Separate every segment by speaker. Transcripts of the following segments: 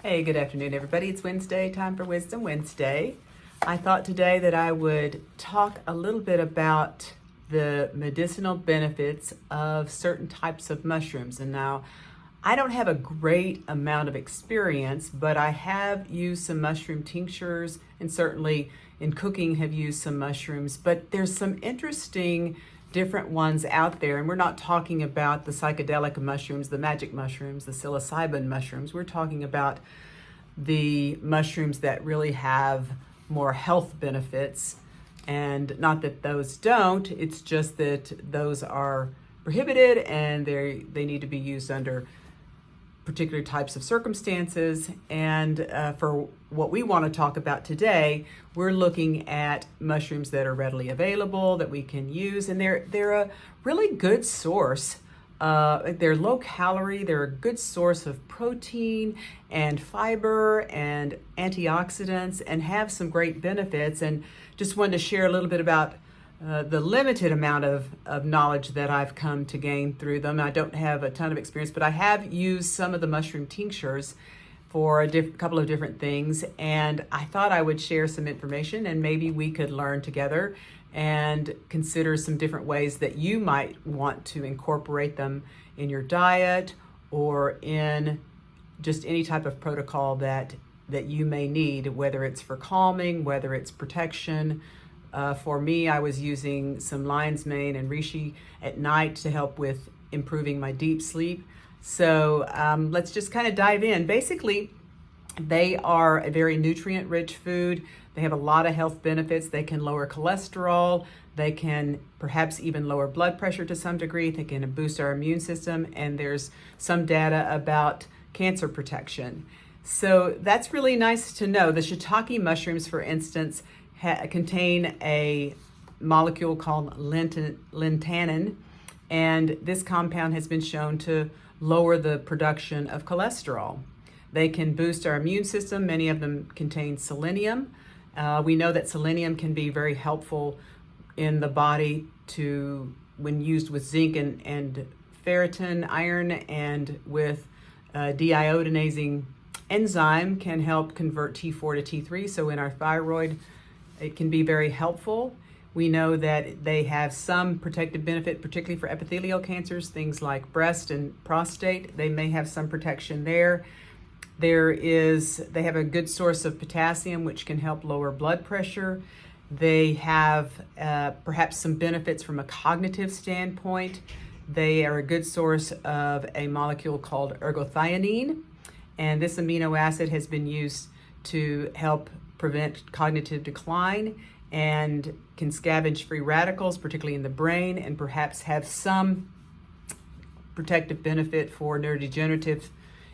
Speaker 1: Hey, good afternoon, everybody. It's Wednesday, time for Wisdom Wednesday. I thought today that I would talk a little bit about the medicinal benefits of certain types of mushrooms. And now, I don't have a great amount of experience, but I have used some mushroom tinctures and certainly in cooking have used some mushrooms. But there's some interesting different ones out there, and we're not talking about the psychedelic mushrooms, the magic mushrooms, the psilocybin mushrooms. We're talking about the mushrooms that really have more health benefits. And not that those don't, it's just that those are prohibited and they need to be used under particular types of circumstances. And for what we want to talk about today, we're looking at mushrooms that are readily available that we can use, and they're a really good source. They're low calorie. They're a good source of protein and fiber and antioxidants, and have some great benefits. And just wanted to share a little bit about the limited amount of knowledge that I've come to gain through them. I don't have a ton of experience, but I have used some of the mushroom tinctures for a couple of different things, and I thought I would share some information and maybe we could learn together and consider some different ways that you might want to incorporate them in your diet or in just any type of protocol that you may need, whether it's for calming, whether it's protection. For me, I was using some lion's mane and reishi at night to help with improving my deep sleep. So let's just kind of dive in. Basically, they are a very nutrient-rich food. They have a lot of health benefits. They can lower cholesterol. They can perhaps even lower blood pressure to some degree. They can boost our immune system. And there's some data about cancer protection. So that's really nice to know. The shiitake mushrooms, for instance, contain a molecule called lanthanum, and this compound has been shown to lower the production of cholesterol. They can boost our immune system. Many of them contain selenium. We know that selenium can be very helpful in the body when used with zinc and ferritin, iron, and with deiodinazing enzyme can help convert T4 to T3. So in our thyroid, it can be very helpful. We know that they have some protective benefit, particularly for epithelial cancers, things like breast and prostate. They may have some protection there. They have a good source of potassium, which can help lower blood pressure. They have perhaps some benefits from a cognitive standpoint. They are a good source of a molecule called ergothioneine, and this amino acid has been used to help prevent cognitive decline and can scavenge free radicals, particularly in the brain, and perhaps have some protective benefit for neurodegenerative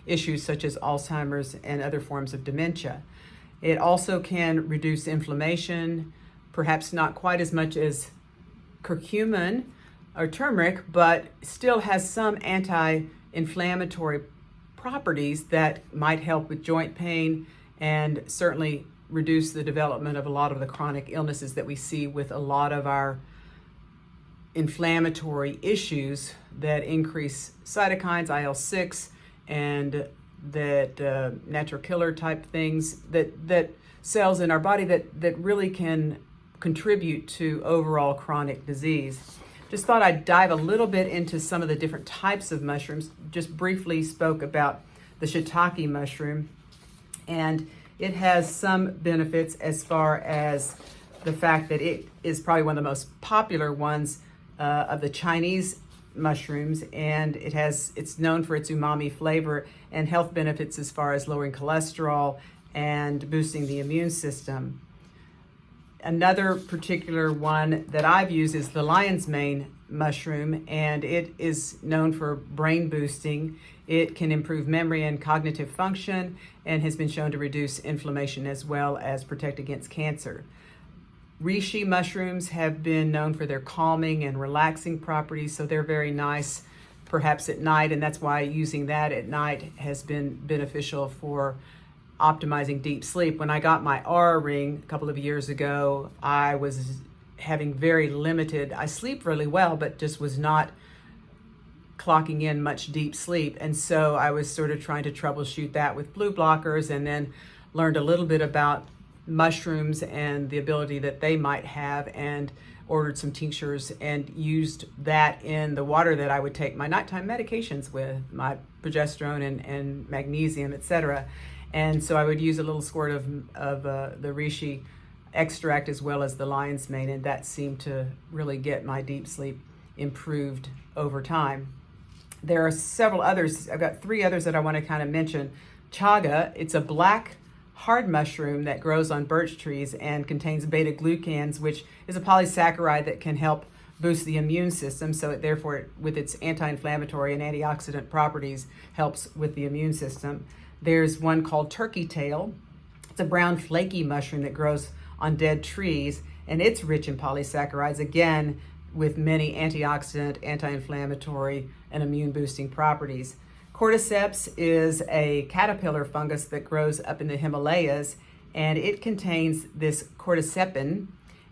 Speaker 1: issues such as Alzheimer's and other forms of dementia. It also can reduce inflammation, perhaps not quite as much as curcumin or turmeric, but still has some anti-inflammatory properties that might help with joint pain and certainly reduce the development of a lot of the chronic illnesses that we see with a lot of our inflammatory issues that increase cytokines, IL-6, and that natural killer type things, that cells in our body that really can contribute to overall chronic disease. Just thought I'd dive a little bit into some of the different types of mushrooms. Just briefly spoke about the shiitake mushroom, and it has some benefits as far as the fact that it is probably one of the most popular ones of the Chinese mushrooms, and it's known for its umami flavor and health benefits as far as lowering cholesterol and boosting the immune system. Another particular one that I've used is the lion's mane mushroom, and it is known for brain boosting. It can improve memory and cognitive function and has been shown to reduce inflammation as well as protect against cancer. Reishi mushrooms have been known for their calming and relaxing properties, so they're very nice perhaps at night, and that's why using that at night has been beneficial for optimizing deep sleep. When I got my Oura ring a couple of years ago, I was having very limited, I sleep really well, but just was not clocking in much deep sleep. And so I was sort of trying to troubleshoot that with blue blockers, and then learned a little bit about mushrooms and the ability that they might have, and ordered some tinctures and used that in the water that I would take my nighttime medications with, my progesterone and magnesium, etc. And so I would use a little squirt of the reishi extract as well as the lion's mane, and that seemed to really get my deep sleep improved over time. There are several others. I've got 3 others that I want to kind of mention. Chaga, it's a black hard mushroom that grows on birch trees and contains beta-glucans, which is a polysaccharide that can help boost the immune system. So it, therefore, with its anti-inflammatory and antioxidant properties, helps with the immune system. There's one called turkey tail. It's a brown flaky mushroom that grows on dead trees, and it's rich in polysaccharides, again, with many antioxidant, anti-inflammatory, and immune-boosting properties. Cordyceps is a caterpillar fungus that grows up in the Himalayas, and it contains this cordycepin,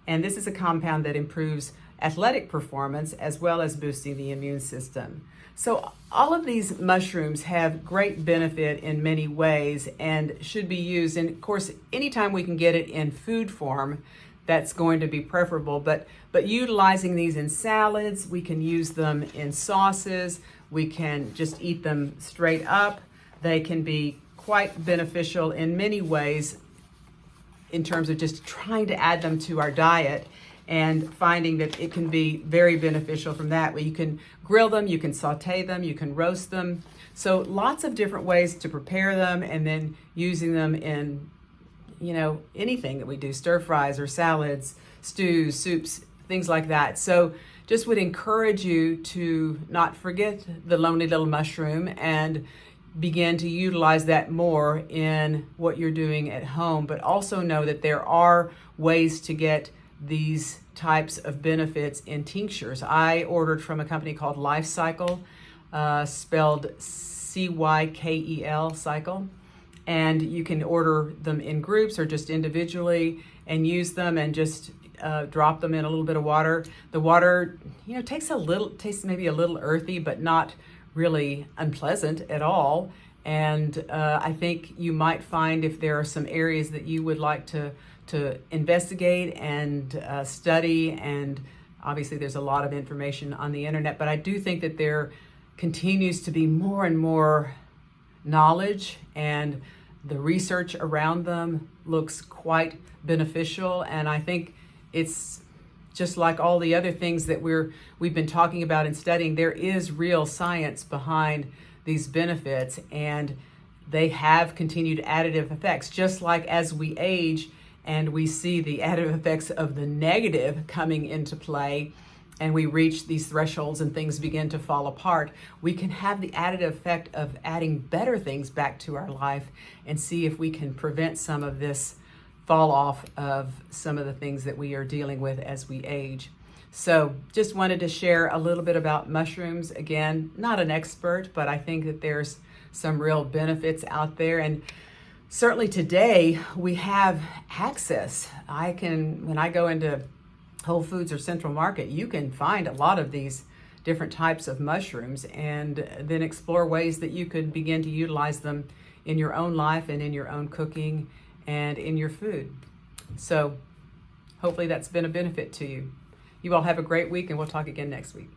Speaker 1: and this is a compound that improves athletic performance as well as boosting the immune system. So all of these mushrooms have great benefit in many ways and should be used. And of course, anytime we can get it in food form, that's going to be preferable. But utilizing these in salads, we can use them in sauces. We can just eat them straight up. They can be quite beneficial in many ways in terms of just trying to add them to our diet and finding that it can be very beneficial from that. You can grill them, you can saute them, you can roast them. So lots of different ways to prepare them, and then using them in, anything that we do, stir fries or salads, stews, soups, things like that. So just would encourage you to not forget the lonely little mushroom and begin to utilize that more in what you're doing at home, but also know that there are ways to get these types of benefits in tinctures. I ordered from a company called Life Cykel, spelled CYKEL, Cycle, and you can order them in groups or just individually and use them and just drop them in a little bit of water. The water, tastes maybe a little earthy, but not really unpleasant at all. And I think you might find if there are some areas that you would like to investigate and study, and obviously there's a lot of information on the internet, but I do think that there continues to be more and more knowledge, and the research around them looks quite beneficial. And I think it's just like all the other things that we've been talking about and studying, there is real science behind these benefits, and they have continued additive effects. Just like as we age and we see the additive effects of the negative coming into play, and we reach these thresholds and things begin to fall apart, we can have the additive effect of adding better things back to our life and see if we can prevent some of this fall off of some of the things that we are dealing with as we age. So just wanted to share a little bit about mushrooms. Again, not an expert, but I think that there's some real benefits out there. And certainly today we have access. When I go into Whole Foods or Central Market, you can find a lot of these different types of mushrooms, and then explore ways that you could begin to utilize them in your own life and in your own cooking and in your food. So hopefully that's been a benefit to you. You all have a great week, and we'll talk again next week.